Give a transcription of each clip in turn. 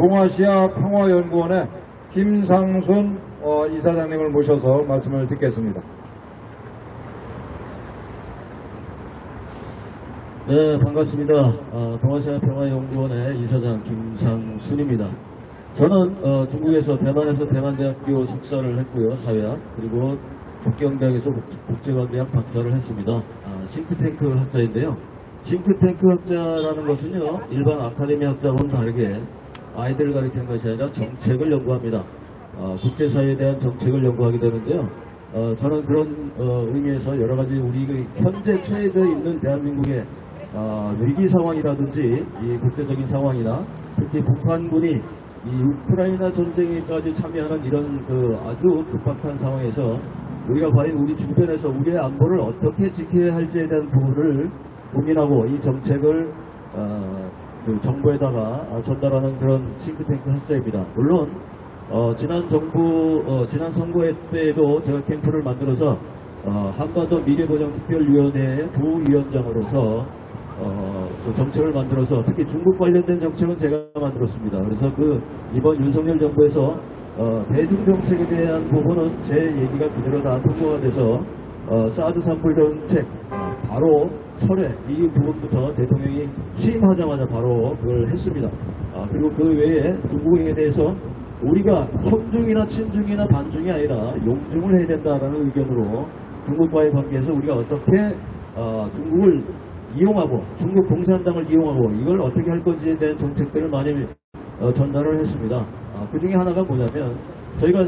동아시아 평화연구원의 김상순 이사장님을 모셔서 말씀을 듣겠습니다. 네, 반갑습니다. 동아시아 평화연구원의 이사장 김상순입니다. 저는 중국에서 대만에서 대만대학교 석사를 했고요, 사회학. 그리고 북경대학에서 국제관계학 박사를 했습니다. 싱크탱크 학자인데요. 싱크탱크 학자라는 것은요, 일반 아카데미 학자와는 다르게 아이들을 가리키는 것이 아니라 정책을 연구합니다. 국제사회에 대한 정책을 연구하게 되는데요. 저는 그런 의미에서 여러 가지 우리 현재 처해져 있는 대한민국의 위기 상황이라든지 이 국제적인 상황이나 특히 북한군이 이 우크라이나 전쟁에까지 참여하는 이런 아주 급박한 상황에서 우리가 과연 우리 주변에서 우리의 안보를 어떻게 지켜야 할지에 대한 부분을 고민하고 이 정책을 정부에다가 전달하는 그런 싱크탱크 학자입니다. 물론 지난 선거회 때에도 제가 캠프를 만들어서 한반도 미래보장특별위원회의 부위원장으로서 정책을 만들어서 특히 중국 관련된 정책은 제가 만들었습니다. 그래서 이번 윤석열 정부에서 대중정책에 대한 부분은 제 얘기가 그대로 다 통과가 돼서 사드 산불 정책 바로 철회 이 부분부터 대통령이 취임하자마자 바로 그걸 했습니다. 그리고 그 외에 중국에 대해서 우리가 형중이나 친중이나 반중이 아니라 용중을 해야 된다라는 의견으로 중국과의 관계에서 우리가 어떻게 중국을 이용하고 중국 공산당을 이용하고 이걸 어떻게 할 건지에 대한 정책들을 많이 전달을 했습니다. 그 중에 하나가 뭐냐면 저희가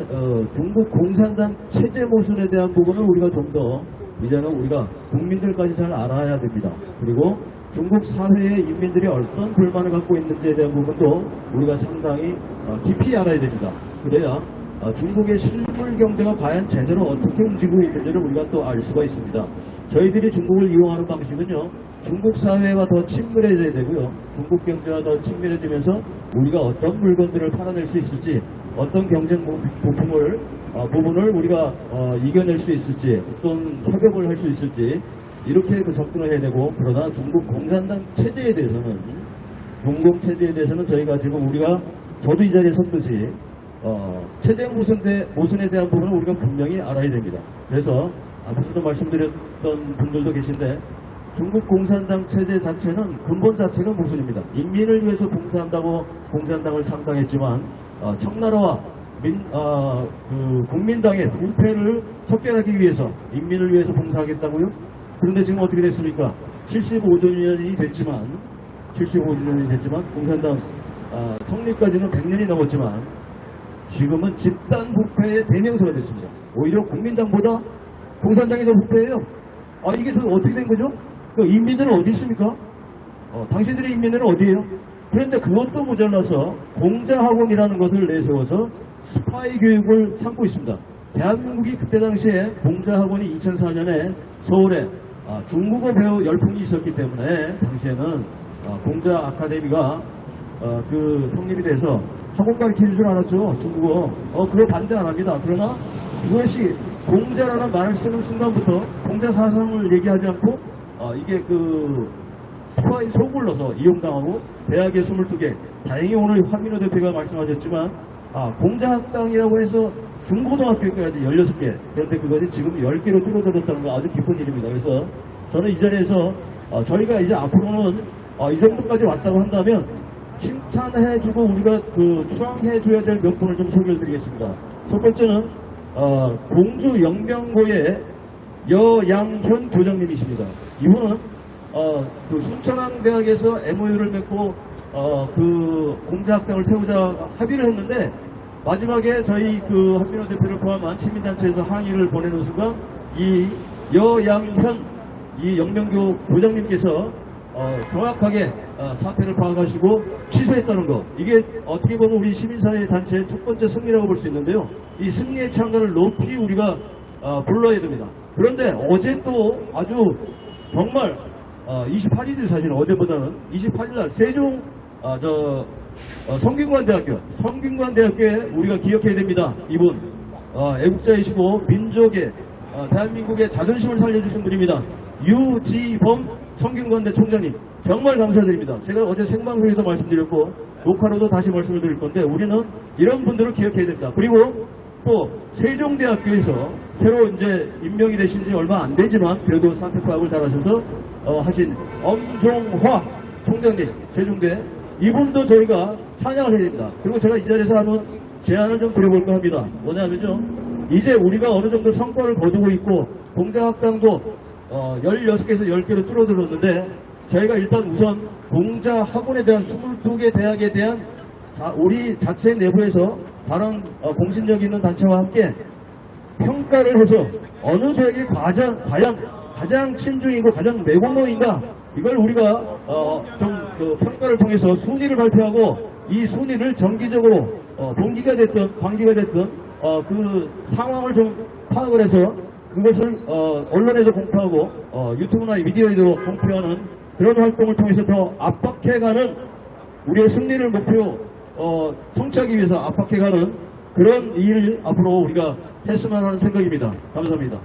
중국 공산당 체제 모순에 대한 부분을 우리가 좀 더 이제는 우리가 국민들까지 잘 알아야 됩니다. 그리고 중국 사회의 인민들이 어떤 불만을 갖고 있는지에 대한 부분도 우리가 상당히 깊이 알아야 됩니다. 그래야 중국의 실물 경제가 과연 제대로 어떻게 움직이고 있는지를 우리가 또 알 수가 있습니다. 저희들이 중국을 이용하는 방식은요, 중국 사회가 더 친밀해져야 되고요, 중국 경제가 더 친밀해지면서 우리가 어떤 물건들을 팔아낼 수 있을지, 어떤 경쟁 부분을 우리가 이겨낼 수 있을지, 또는 협업을 할 수 있을지 이렇게 접근을 해야 되고, 그러나 중국 공산당 체제에 대해서는 저희가 지금 저도 이 자리에 선 듯이 체제 모순에 대한 부분을 우리가 분명히 알아야 됩니다. 그래서 앞서도 말씀드렸던 분들도 계신데 중국 공산당 체제 자체는 근본 자체가 모순입니다. 인민을 위해서 봉사한다고 공산당을 창당했지만 청나라와 국민당의 부패를 척결하기 위해서 인민을 위해서 봉사하겠다고요? 그런데 지금 어떻게 됐습니까? 75주년이 됐지만 공산당 성립까지는 100년이 넘었지만 지금은 집단 부패의 대명사가 됐습니다. 오히려 국민당보다 공산당이 더 부패해요. 이게 어떻게 된 거죠? 인민들은 어디 있습니까? 당신들의 인민들은 어디에요? 그런데 그것도 모자라서 공자학원이라는 것을 내세워서 스파이 교육을 삼고 있습니다. 대한민국이 그때 당시에 공자학원이 2004년에 서울에 중국어 배우 열풍이 있었기 때문에 당시에는 공자 아카데미가 성립이 돼서 학원 가르치는 줄 알았죠. 중국어. 그걸 반대 안 합니다. 그러나 그것이 공자라는 말을 쓰는 순간부터 공자 사상을 얘기하지 않고 이게 스파이 속을 넣어서 이용당하고 대학에 22개, 다행히 오늘 황민호 대표가 말씀하셨지만 공자학당이라고 해서 중고등학교까지 16개, 그런데 그것이 지금 10개로 줄어들었다는 거 아주 기쁜 일입니다. 그래서 저는 이 자리에서 저희가 이제 앞으로는 이 정도까지 왔다고 한다면 칭찬해주고 우리가 추앙해줘야 될 몇 분을 좀 소개를 드리겠습니다. 첫 번째는 공주 영명고의 여양현 교장님이십니다. 이분은 순천향대학에서 MOU를 맺고 공자학당을 세우자 합의를 했는데 마지막에 저희 한민호 대표를 포함한 시민단체에서 항의를 보내는 순간 이 여양현 이 영명교 교장님께서 정확하게 사태를 파악하시고 취소했다는 거, 이게 어떻게 보면 우리 시민사회 단체의 첫 번째 승리라고 볼 수 있는데요. 이 승리의 창단을 높이 우리가 불러야 됩니다. 그런데 어제 또 아주 정말 28일이 사실 어제보다는 28일날 세종 성균관대학교에 우리가 기억해야 됩니다. 이분 애국자이시고 민족의 대한민국의 자존심을 살려주신 분입니다. 유지범 성균관대 총장님 정말 감사드립니다. 제가 어제 생방송에도 말씀드렸고 녹화로도 다시 말씀을 드릴 건데 우리는 이런 분들을 기억해야 됩니다. 그리고 또 세종대학교에서 새로 이제 임명이 되신 지 얼마 안 되지만 그래도 상태 파악을 잘하셔서 하신 엄종화 총장님 세종대 이분도 저희가 찬양을 해야 됩니다. 그리고 제가 이 자리에서 하는 제안을 좀 드려볼까 합니다. 뭐냐면요, 이제 우리가 어느 정도 성과를 거두고 있고 공자학당도 16개에서 10개로 줄어들었는데 저희가 일단 우선 공자학원에 대한 22개 대학에 대한 우리 자체 내부에서 다른 공신력 있는 단체와 함께 평가를 해서 어느 대학이 과연 가장 친중이고 가장 내공로인가 이걸 우리가 좀 평가를 통해서 순위를 발표하고 이 순위를 정기적으로 동기가 됐든 반기가 됐든 그 상황을 좀 파악을 해서 그것을 언론에도 공표하고 유튜브나 미디어에도 공표하는 그런 활동을 통해서 더 압박해가는 우리의 승리를 목표 성취하기 위해서 압박해가는 그런 일을 앞으로 우리가 했으면 하는 생각입니다. 감사합니다.